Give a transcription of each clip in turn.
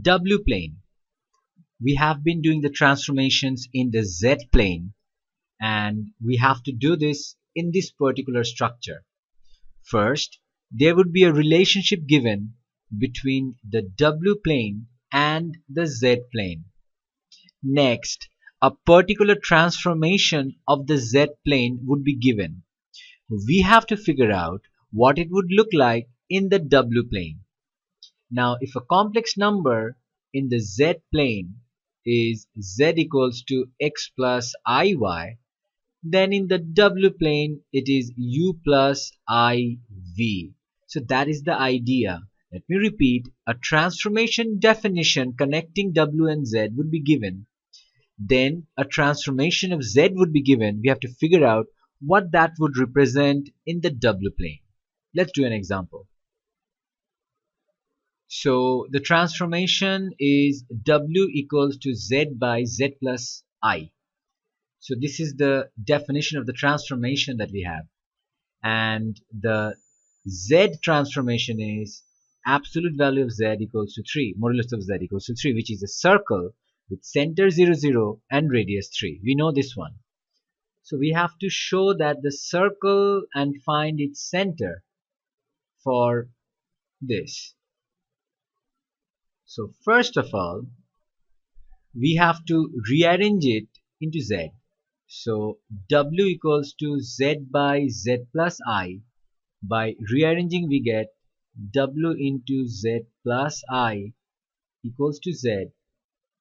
W plane. We have been doing the transformations in the Z plane, and we have to do this in this particular structure. First, there would be a relationship given between the W plane and the Z plane. Next, a particular transformation of the Z plane would be given. We have to figure out what it would look like in the W plane. Now, if a complex number in the Z plane is Z equals to x plus iy, then in the W plane it is u plus iv. So that is the idea. Let me repeat, a transformation definition connecting W and Z would be given. Then a transformation of Z would be given. We have to figure out what that would represent in the W plane. Let's do an example. So the transformation is W equals to Z by Z plus I. So this is the definition of the transformation that we have. And the Z transformation is absolute value of Z equals to 3, modulus of Z equals to 3, which is a circle with center 0, 0 and radius 3. We know this one. So we have to show that the circle and find its center for this. So first of all, we have to rearrange it into Z. So W equals to Z by Z plus I. By rearranging we get W into Z plus I equals to Z.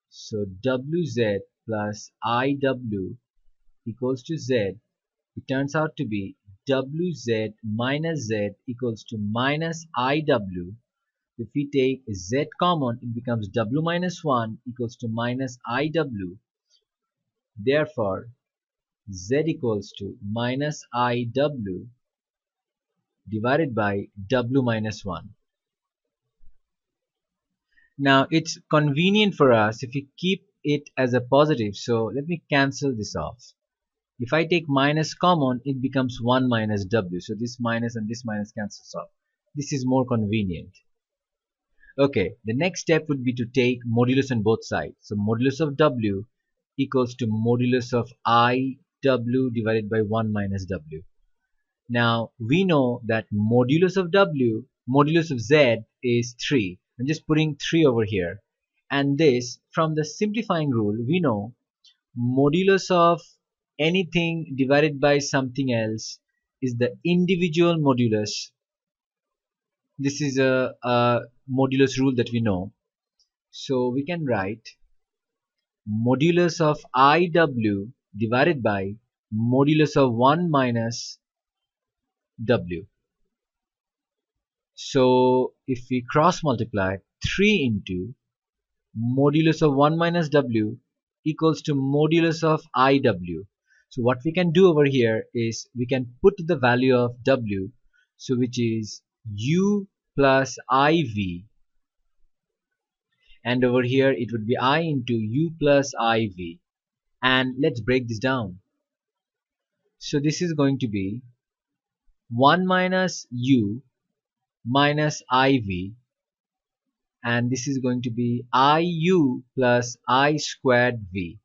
So WZ plus IW equals to Z. It turns out to be WZ minus Z equals to minus IW. If we take Z common, it becomes W minus 1 equals to minus IW. Therefore, Z equals to minus IW divided by W minus 1. Now, it's convenient for us if we keep it as a positive. So let me cancel this off. If I take minus common, it becomes 1 minus W. So this minus and this minus cancels off. This is more convenient. Okay, the next step would be to take modulus on both sides. So modulus of W equals to modulus of IW divided by 1 minus W. Now we know that modulus of W, modulus of Z is 3. I'm just putting 3 over here. And this, from the simplifying rule, we know modulus of anything divided by something else is the individual modulus. This is a modulus rule that we know. So we can write modulus of IW divided by modulus of 1 minus W. So if we cross multiply 3 into modulus of 1 minus W equals to modulus of IW. So what we can do over here is we can put the value of W, so which is U plus IV, and over here it would be I into U plus IV. And let's break this down. So this is going to be 1 minus U minus IV, and this is going to be IU plus I squared V.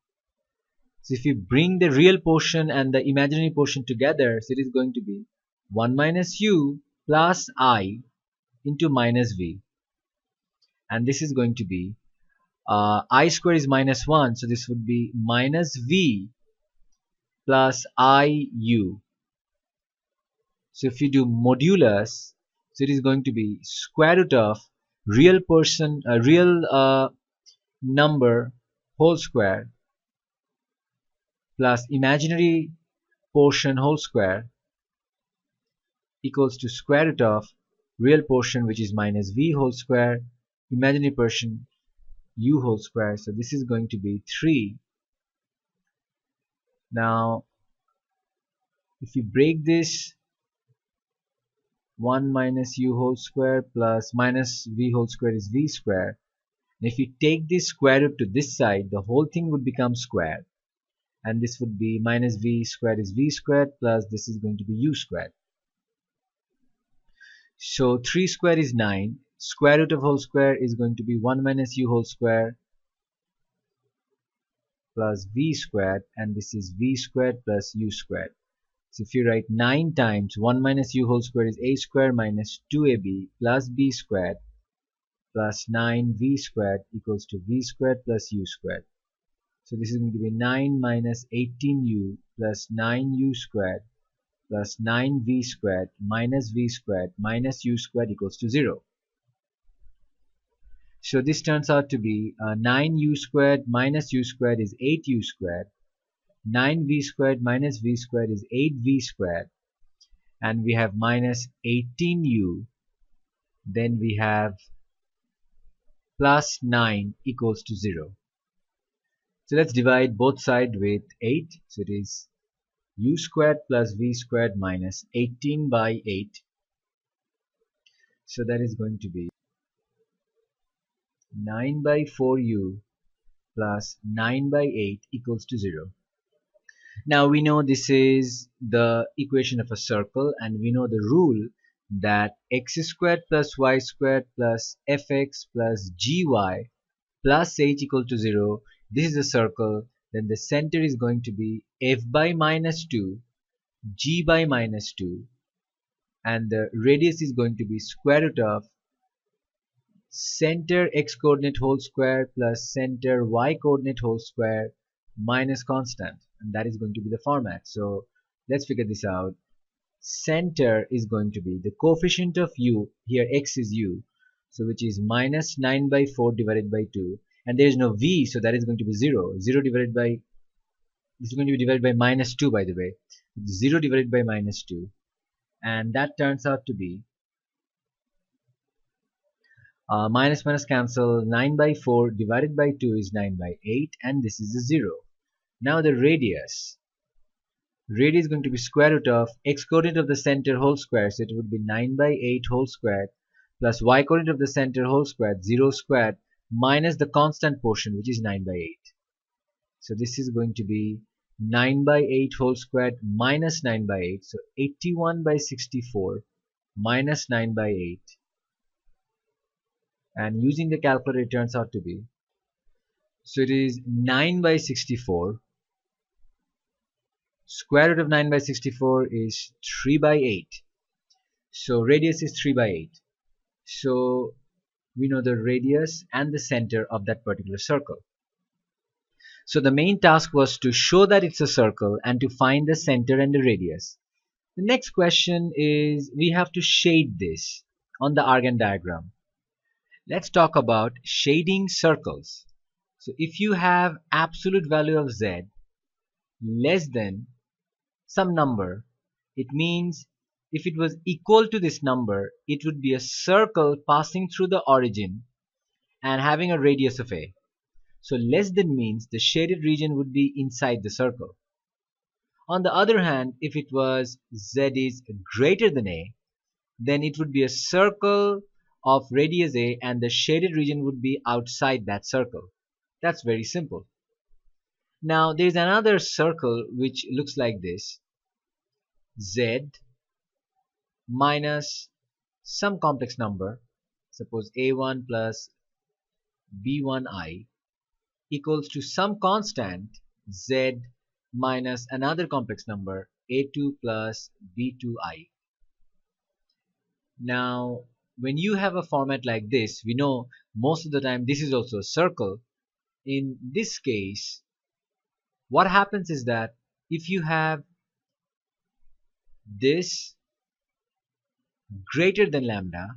So if you bring the real portion and the imaginary portion together, so it is going to be 1 minus U plus I into minus V. And this is going to be I square is minus 1, so this would be minus V plus IU. So if you do modulus, so it is going to be square root of real number whole square plus imaginary portion whole square equals to square root of real portion, which is minus V whole square, imaginary portion U whole square. So this is going to be 3. Now if you break this, 1 minus U whole square plus minus V whole square is V square. And if you take this square root to this side, the whole thing would become square. And this would be minus V squared is V squared plus this is going to be U squared. So 3 squared is 9. Square root of whole square is going to be 1 minus u whole square plus v squared, and this is v squared plus u squared. So if you write 9 times 1 minus u whole square is a square minus 2ab plus b squared plus 9v squared equals to v squared plus u squared. So this is going to be 9 minus 18u plus 9u squared plus 9v squared minus v squared minus u squared equals to 0. So this turns out to be 9u squared minus u squared is 8u squared. 9v squared minus v squared is 8v squared. And we have minus 18u. Then we have plus 9 equals to 0. So let's divide both sides with 8. So it is u squared plus v squared minus 18 by 8. So that is going to be 9 by 4u plus 9 by 8 equals to 0. Now we know this is the equation of a circle, and we know the rule that x squared plus y squared plus fx plus gy plus h equal to 0. This is a circle. Then the center is going to be f by minus 2, g by minus 2, and the radius is going to be square root of center x coordinate whole square plus center y coordinate whole square minus constant, and that is going to be the format. So let's figure this out. Center is going to be the coefficient of u, here x is u, so which is minus 9 by 4 divided by 2, and there is no v, so that is going to be 0. 0 divided by, this is going to be divided by minus 2, by the way. 0 divided by minus 2, and that turns out to be minus minus cancel. 9 by 4 divided by 2 is 9 by 8, and this is a 0. Now the radius is going to be square root of x coordinate of the center whole square, so it would be 9 by 8 whole squared plus y coordinate of the center whole squared, 0 squared, minus the constant portion, which is 9 by 8. So this is going to be 9 by 8 whole squared minus 9 by 8, so 81 by 64 minus 9 by 8, and using the calculator it turns out to be, so it is 9 by 64. Square root of 9 by 64 is 3 by 8. So radius is 3 by 8. So we know the radius and the center of that particular circle. So the main task was to show that it's a circle and to find the center and the radius. The next question is we have to shade this on the Argand diagram. Let's talk about shading circles. So if you have absolute value of z less than some number, it means if it was equal to this number, it would be a circle passing through the origin and having a radius of a. So less than means the shaded region would be inside the circle. On the other hand, if it was z is greater than a, then it would be a circle of radius a and the shaded region would be outside that circle. That's very simple. Now there is another circle which looks like this: z minus some complex number, suppose a1 plus b1i, equals to some constant z minus another complex number a2 plus b2i. Now when you have a format like this, we know most of the time this is also a circle. In this case, what happens is that if you have this greater than lambda,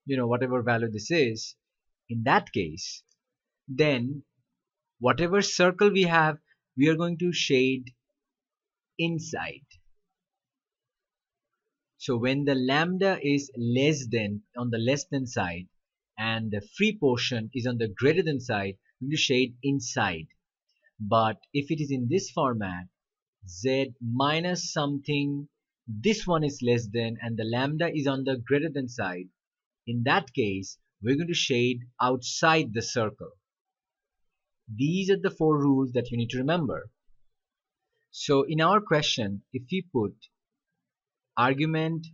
whatever value this is, in that case, then whatever circle we have, we are going to shade inside. So when the lambda is less than on the less than side and the free portion is on the greater than side, we will shade inside. But if it is in this format, z minus something, this one is less than and the lambda is on the greater than side, in that case we're going to shade outside the circle. These are the 4 rules that you need to remember. So in our question, if we put argument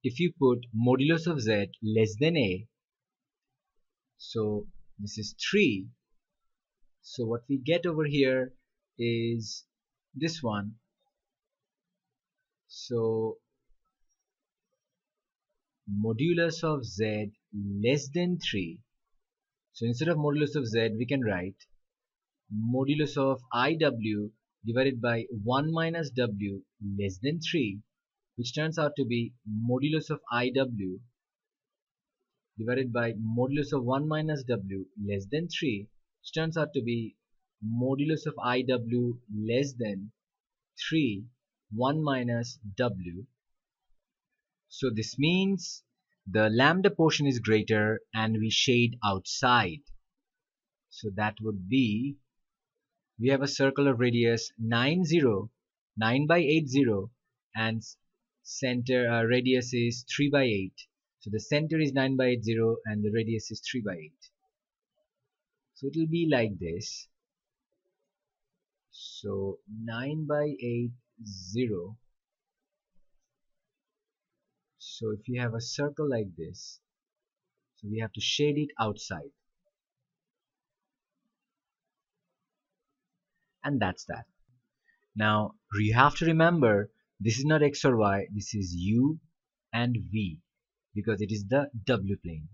if you put modulus of z less than a, so this is 3. So what we get over here is this one. So modulus of z less than 3. So instead of modulus of z, we can write modulus of IW divided by 1 minus W less than 3, which turns out to be modulus of IW divided by modulus of 1 minus W less than 3, which turns out to be modulus of IW less than 3, 1 minus W. So this means the lambda portion is greater and we shade outside. So that would be, we have a circle of radius 9, 0, 9 by 8, 0, and center radius is 3 by 8. So the center is 9 by 8, 0, and the radius is 3 by 8. So it will be like this. So 9 by 8, 0. So if you have a circle like this, so we have to shade it outside. And that's that. Now you have to remember, this is not x or y, this is u and v, because it is the w plane.